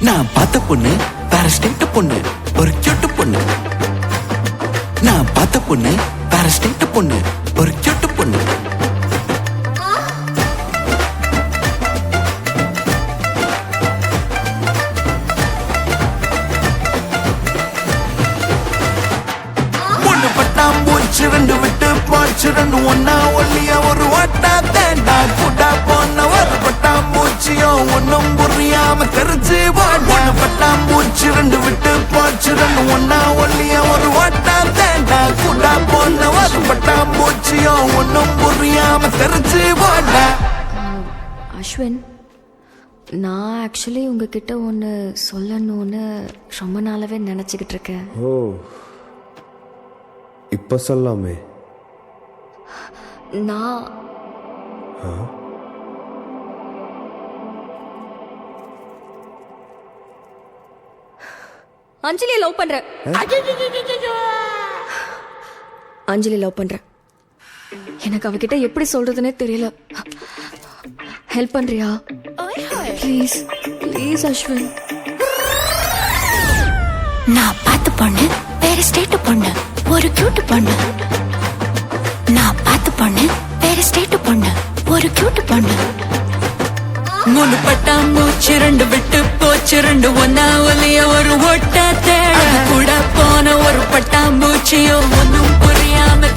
நான் பார்த்த பொண்ணு வேற ஸ்டேட் பொண்ணு, ஒரு கியூட் பொண்ணு. நான் பார்த்த பொண்ணு வேற ஸ்டேட் பொண்ணு, ஒரு கியூட் பொண்ணு. பொண்ணு பட்டாம்பூச்சி ரெண்டு விட்டு போச்சு, ரெண்டு ஒன்னா ஒல்லியா ஒரு ஓட்டா தேண்டா கூட்டா போன ஒரு பட்டாம்பூச்சியோ ஒன்னும் புரியாம தெரிஞ்சு பொண்ணு பட்டாம்பூச்சி ரெண்டு விட்டு போச்சு, ரெண்டு ஒன்னா ஒல்லியா ஒரு ஓட்டா தேண்டா கூட்டா போன ஒரு பட்டாம்பூச்சியோ ஒன்னும் புரியாம தெரிஞ்சு போட. அஸ்வின், நான் ஆக்சுவலி உங்ககிட்ட ஒன்று சொல்லணும்னு ரொம்ப நாளாவே நினச்சிக்கிட்டு இருக்கேன். ஓ, இப்ப சொல்லாமே. நான் அஞ்சலியை லவ் பண்றேன். அஞ்சலி லவ் பண்றேன். எனக்கு அவகிட்ட எப்படி சொல்றதுன்னே தெரியல. ஹெல்ப் பண்றியா? Please please Ashwin. நான் பார்த்த பொண்ணு வேற ஸ்டேட் பொண்ணு, ஒரு கியூட் பொண்ணு. நான் பார்த்த பொண்ணு வேற ஸ்டேட் பொண்ணு, ஒரு கியூட் பொண்ணு. மூணு பட்டாம்பூச்சி ரெண்டு விட்டு போச்சு, ரெண்டு ஒன்னா ஒலிய ஒரு ஓட்ட தேட கூட போன ஒரு பட்டாம்பூச்சியோ ஒன்னும் புரியாம